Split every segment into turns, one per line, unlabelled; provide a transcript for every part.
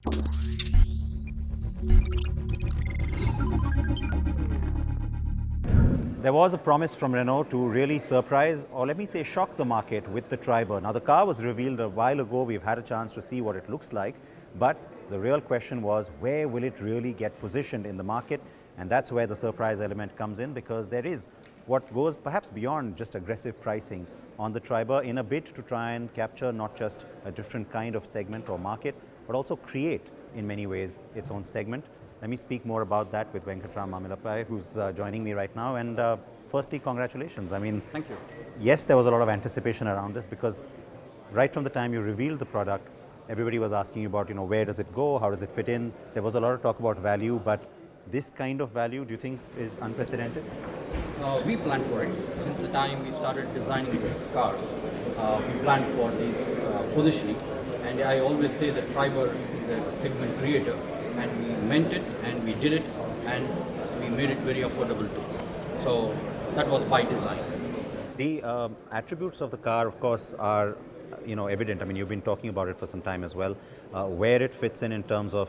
There was a promise from Renault to really surprise, or let me say shock the market with the Triber. Now the car was revealed a while ago, we've had a chance to see what it looks like, but the real question was where will it really get positioned in the market? And that's where the surprise element comes in, because there is what goes perhaps beyond just aggressive pricing on the Triber in a bid to try and capture not just a different kind of segment or market, but also create in many ways its own segment. Let me speak more about that with Venkatram Mamillapalle, who's joining me right now. And firstly, congratulations. I mean,
thank you.
Yes, there was a lot of anticipation around this, because right from the time you revealed the product, everybody was asking you about, where does it go, how does it fit in. There was a lot of talk about value, but this kind of value, do you think is unprecedented?
We planned for it. Since the time we started designing this car, we planned for this positioning. And I always say that Triber is a segment creator, and we meant it, and we did it, and we made it very affordable too. So that was by design.
The attributes of the car, of course, are evident. I mean, you've been talking about it for some time as well. Where it fits in terms of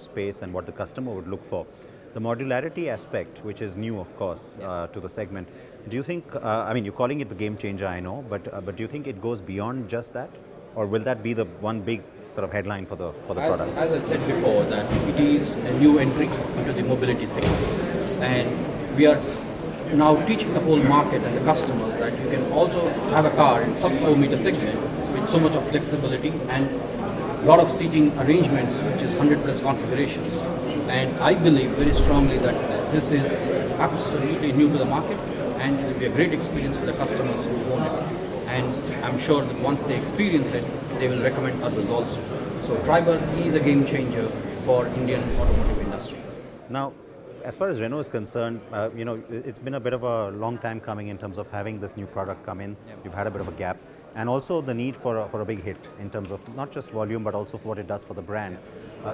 space and what the customer would look for. The modularity aspect, which is new, of course, to the segment. Do you think? I mean, you're calling it the game changer, I know, but do you think it goes beyond just that? Or will that be the one big sort of headline for the product?
As I said before, that it is a new entry into the mobility segment, and we are now teaching the whole market and the customers that you can also have a car in sub 4 meter segment with so much of flexibility and a lot of seating arrangements, which is 100 plus configurations. And I believe very strongly that this is absolutely new to the market, and it will be a great experience for the customers who own it. And I'm sure that once they experience it, they will recommend others also. So Triber is a game changer for Indian automotive industry.
Now, as far as Renault is concerned, it's been a bit of a long time coming in terms of having this new product come in. Yep. You've had a bit of a gap, and also the need for a big hit in terms of not just volume, but also for what it does for the brand.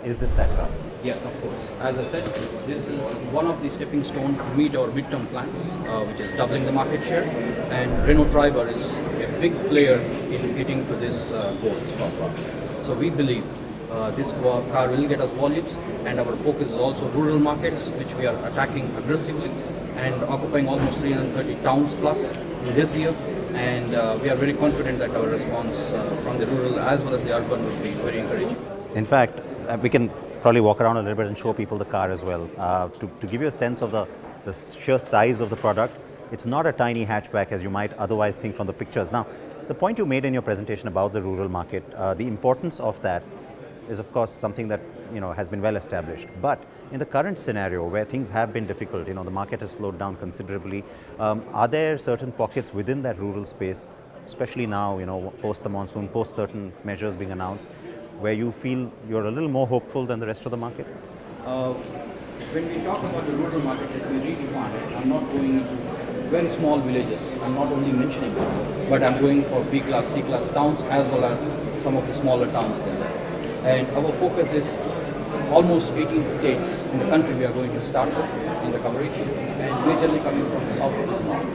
Is this that car?
Yes, of course. As I said, this is one of the stepping stones to meet our midterm plans, which is doubling the market share. And Renault Triber is a big player in getting to this goals for us. So we believe this car will get us volumes, and our focus is also rural markets, which we are attacking aggressively and occupying almost 330 towns plus this year. And we are very confident that our response from the rural as well as the urban will be very encouraging.
In fact, we can probably walk around a little bit and show people the car as well. To give you a sense of the sheer size of the product, it's not a tiny hatchback as you might otherwise think from the pictures. Now, the point you made in your presentation about the rural market, the importance of that is of course something that has been well established. But in the current scenario where things have been difficult, the market has slowed down considerably, are there certain pockets within that rural space, especially now, post the monsoon, post certain measures being announced, where you feel you're a little more hopeful than the rest of the market?
When we talk about the rural market, let me redefine it. I'm not going into very small villages. I'm not only mentioning it, but I'm going for B class, C class towns as well as some of the smaller towns there. And our focus is almost 18 states in the country we are going to start with in the coverage, and majorly coming from south to north.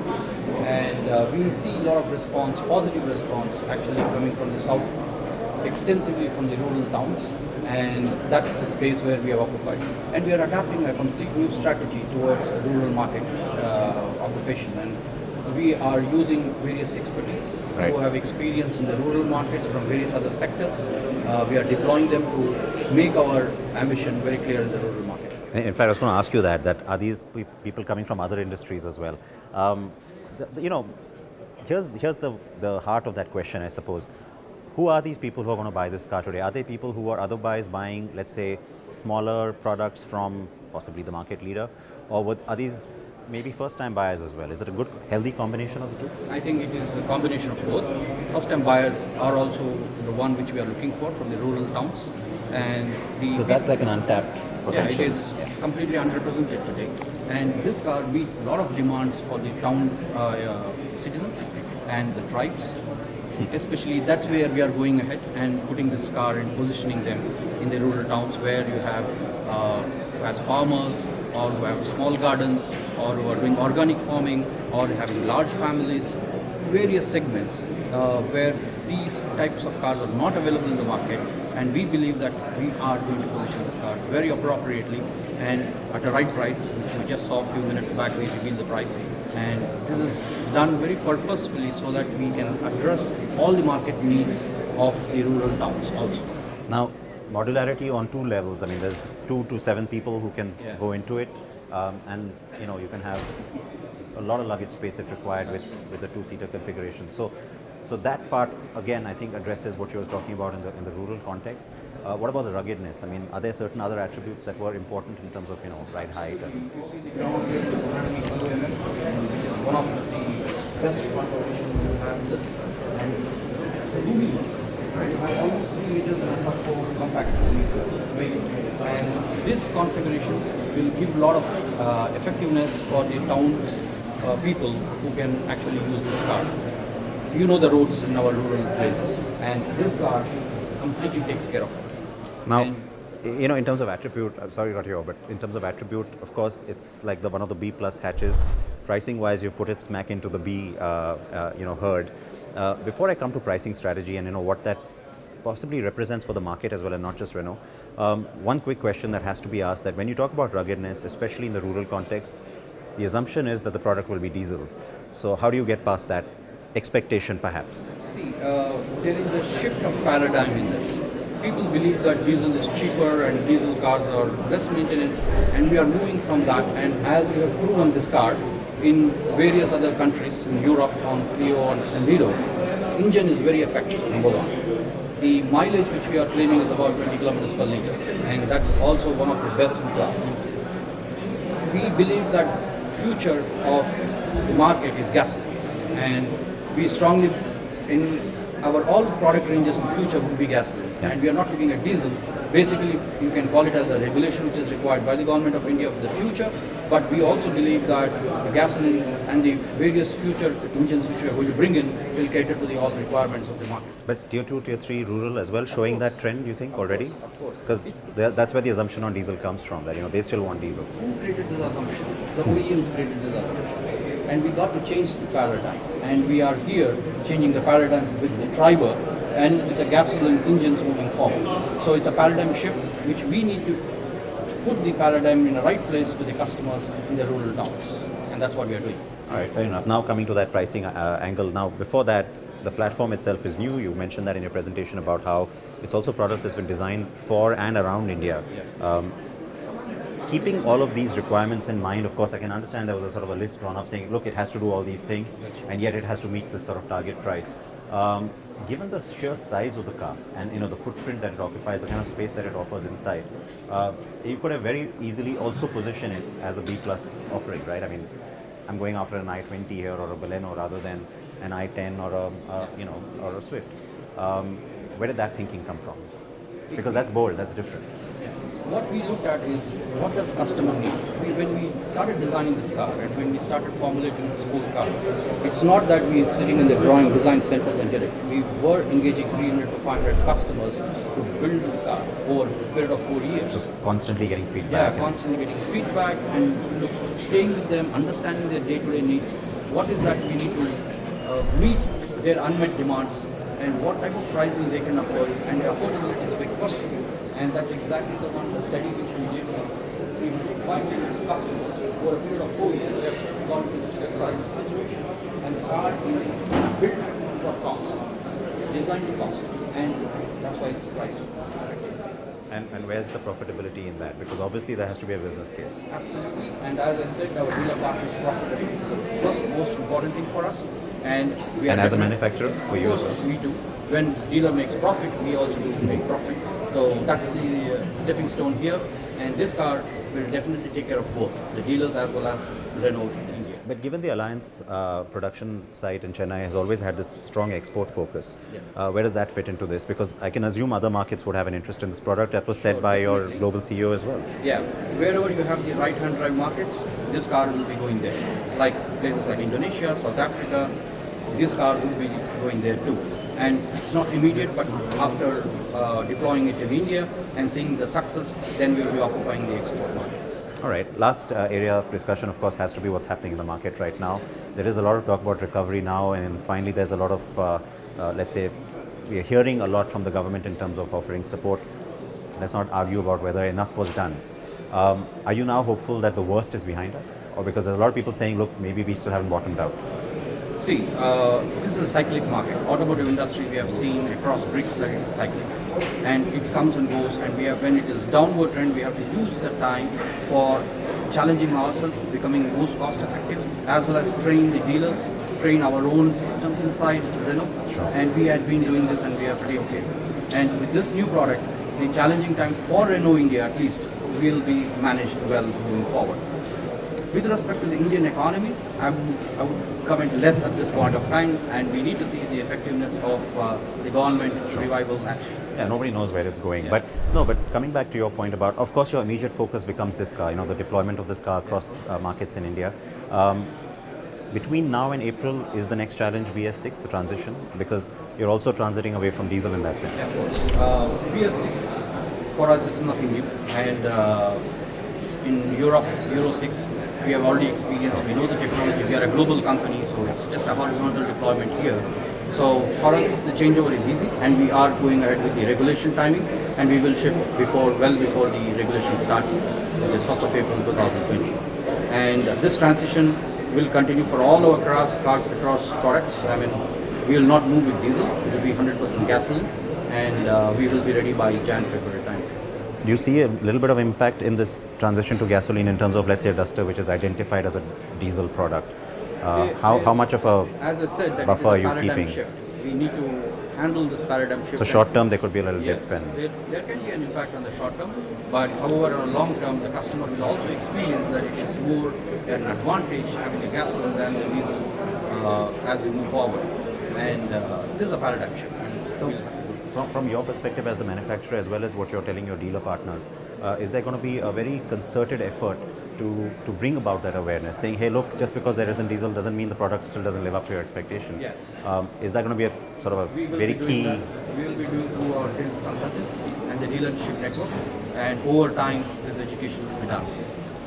And we see a lot of response, positive response actually coming from the south, extensively from the rural towns, and that's the space where we are occupied. And we are adapting a complete new strategy towards a rural market occupation. And we are using various expertise who have experience in the rural markets from various other sectors. We are deploying them to make our ambition very clear in the rural market.
In fact, I was going to ask you that are these people coming from other industries as well? Here's the heart of that question, I suppose. Who are these people who are going to buy this car today? Are they people who are otherwise buying, let's say, smaller products from possibly the market leader? Or are these maybe first-time buyers as well? Is it a good, healthy combination of the two?
I think it is a combination of both. First-time buyers are also the one which we are looking for from the rural towns. And
because that's like an untapped potential.
Yeah, it is completely underrepresented today. And this car meets a lot of demands for the town citizens and the tribes. Especially that's where we are going ahead and putting this car and positioning them in the rural towns where you have as farmers or who have small gardens or who are doing organic farming or having large families, various segments where these types of cars are not available in the market. And we believe that we are going to position this car very appropriately and at the right price, which we just saw a few minutes back. We revealed the pricing, and this is done very purposefully so that we can address all the market needs of the rural towns also.
Now, modularity on two levels. I mean, there's 2 to 7 people who can go into it, and you can have a lot of luggage space if required with the two-seater configuration. So that part again, I think, addresses what you were talking about in the rural context. What about the ruggedness? I mean, are there certain other attributes that were important in terms of ride height?
If you see the ground clearance is 182 mm, which is one of the best configurations you have in this, and the wheels, right, have almost 3 meters in a sub-4 compact weight, and this configuration will give a lot of effectiveness for the towns people who can actually use this car. You know the roads in our rural places, and this car completely takes care of it.
Now,
And
in terms of attribute, I'm sorry to cut you off, but in terms of attribute, of course, it's like one of the B plus hatches. Pricing wise, you put it smack into the B, herd. Before I come to pricing strategy and what that possibly represents for the market as well, and not just Renault, one quick question that has to be asked: that when you talk about ruggedness, especially in the rural context, the assumption is that the product will be diesel. So how do you get past that expectation, perhaps?
see, there is a shift of paradigm in this. People believe that diesel is cheaper and diesel cars are less maintenance, and we are moving from that. And as we have proven this car in various other countries, in Europe on Clio and Sandero, engine is very effective, number one. The mileage which we are claiming is about 20 kilometers per liter, and that's also one of the best in class. We believe that future of the market is gasoline, and we strongly in our all product ranges in future will be gasoline, and we are not looking at diesel. Basically, you can call it as a regulation which is required by the government of India for the future, but we also believe that the gasoline and the various future engines which we are going to bring in will cater to the all requirements of the market.
But tier 2, tier 3 rural as well, showing that trend, you think, already?
Of course.
Because that's where the assumption on diesel comes from, that they still want diesel.
Who created this assumption? The OEMs created this assumption. And we got to change the paradigm. And we are here changing the paradigm with the Triber and with the gasoline engines moving forward. So it's a paradigm shift which we need to put the paradigm in the right place to the customers in the rural towns. And that's what we are doing.
All right, fair enough. Now coming to that pricing angle. Now, before that, the platform itself is new. You mentioned that in your presentation about how it's also a product that's been designed for and around India. Keeping all of these requirements in mind, of course, I can understand there was a sort of a list drawn up saying, look, it has to do all these things, and yet it has to meet this sort of target price. Given the sheer size of the car and the footprint that it occupies, the kind of space that it offers inside, you could have very easily also positioned it as a B plus offering, right? I mean, I'm going after an i20 here or a Baleno rather than an i10 or a Swift. Where did that thinking come from? Because that's bold, that's different.
What we looked at is what does customer need. When we started designing this car and when we started formulating this whole car, it's not that we are sitting in the drawing design centers and did it. We were engaging 300 to 500 customers to build this car over a period of 4 years.
So constantly getting feedback.
Yeah, constantly getting feedback and staying with them, understanding their day-to-day needs. What is that we need to meet their unmet demands and what type of pricing they can afford. And affordability is a big question. And that's exactly the one, the study which we did for 300 customers over a period of 4 years. We have gone to this price situation. And the car is built for cost. It's designed to cost. And that's why it's priced.
And where's the profitability in that? Because obviously there has to be a business case.
Absolutely. And as I said, our dealer partner is profitable. So first, most important thing for us. And we are
as a manufacturer, for you as well?
we do. When dealer makes profit, we also do make profit. So that's the stepping stone here. And this car will definitely take care of both, the dealers as well as Renault India.
But given the Alliance production site in Chennai has always had this strong export focus, where does that fit into this? Because I can assume other markets would have an interest in this product. That was said by your global CEO as well.
Yeah, wherever you have the right-hand drive markets, this car will be going there. Like places like Indonesia, South Africa, this car will be going there too. And it's not immediate, but after deploying it in India and seeing the success, then we will be occupying the export markets.
All right, last area of discussion, of course, has to be what's happening in the market right now. There is a lot of talk about recovery now, and finally there's a lot of, let's say, we are hearing a lot from the government in terms of offering support. Let's not argue about whether enough was done. Are you now hopeful that the worst is behind us? Or because there's a lot of people saying, look, maybe we still haven't bottomed out.
See, this is a cyclic market. Automotive industry, we have seen across bricks that it is cyclic, and it comes and goes. And we have, when it is downward trend, we have to use the time for challenging ourselves, becoming most cost effective, as well as train the dealers, train our own systems inside Renault.
Sure.
And we had been doing this, and we are pretty okay. And with this new product, the challenging time for Renault India at least will be managed well moving forward. With respect to the Indian economy, I would comment less at this point of time, and we need to see the effectiveness of the government revival action.
Yeah, nobody knows where it's going.
Yeah.
But coming back to your point about, of course, your immediate focus becomes this car, the deployment of this car across markets in India. Between now and April, is the next challenge BS6, the transition? Because you're also transiting away from diesel in that sense.
Of course. BS6 for us is nothing new, and in Europe, Euro 6, we have already experienced, we know the technology, we are a global company, so it's just a horizontal deployment here. So for us, the changeover is easy, and we are going ahead with the regulation timing, and we will shift well before the regulation starts, which is 1st of April 2020. And this transition will continue for all our cars across products. I mean, we will not move with diesel, it will be 100% gasoline, and we will be ready by Jan-February time.
Do you see a little bit of impact in this transition to gasoline in terms of, let's say, a Duster, which is identified as a diesel product? How much of a
as I said, that
buffer are
it is a
you
paradigm
keeping?
shift. We need to handle this paradigm shift.
So short term, there could be a little
Yes,
dip. And
there can be an impact on the short term, but however, on long term, the customer will also experience that it is more an advantage having a gasoline than the diesel as we move forward. And this is a paradigm shift. And
So-
we'll have to do it.
from your perspective as the manufacturer, as well as what you're telling your dealer partners, is there going to be a very concerted effort to bring about that awareness, saying, hey, look, just because there isn't diesel doesn't mean the product still doesn't live up to your expectation?
Yes.
Is that going to be a sort of
We
a
will
very
be doing
key?
that. We will be doing through our sales consultants and the dealership network, and over time, this education will be done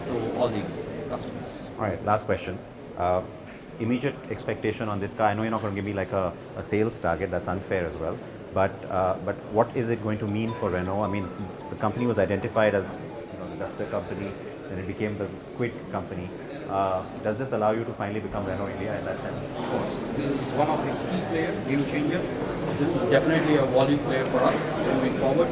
to all the customers.
All right, last question. Immediate expectation on this car. I know you're not going to give me like a sales target. That's unfair as well. But what is it going to mean for Renault? I mean, the company was identified as the Duster company, then it became the Quid company. Does this allow you to finally become Renault India in that sense?
Of course, this is one of the key player, game changer. This is definitely a volume player for us moving forward,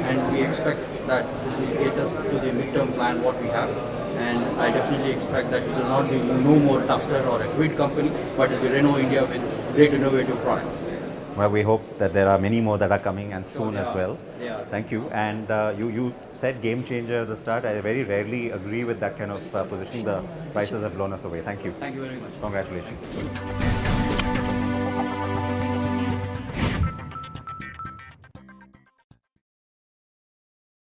and we expect that this will get us to the midterm plan what we have. And I definitely expect that it will not be no more Duster or a Quid company, but it will be Renault India with great innovative products.
Well, we hope that there are many more that are coming, and soon as well.
Yeah.
Thank you. And you said game changer at the start. I very rarely agree with that kind of positioning. The prices have blown us away. Thank you.
Thank you very much.
Congratulations.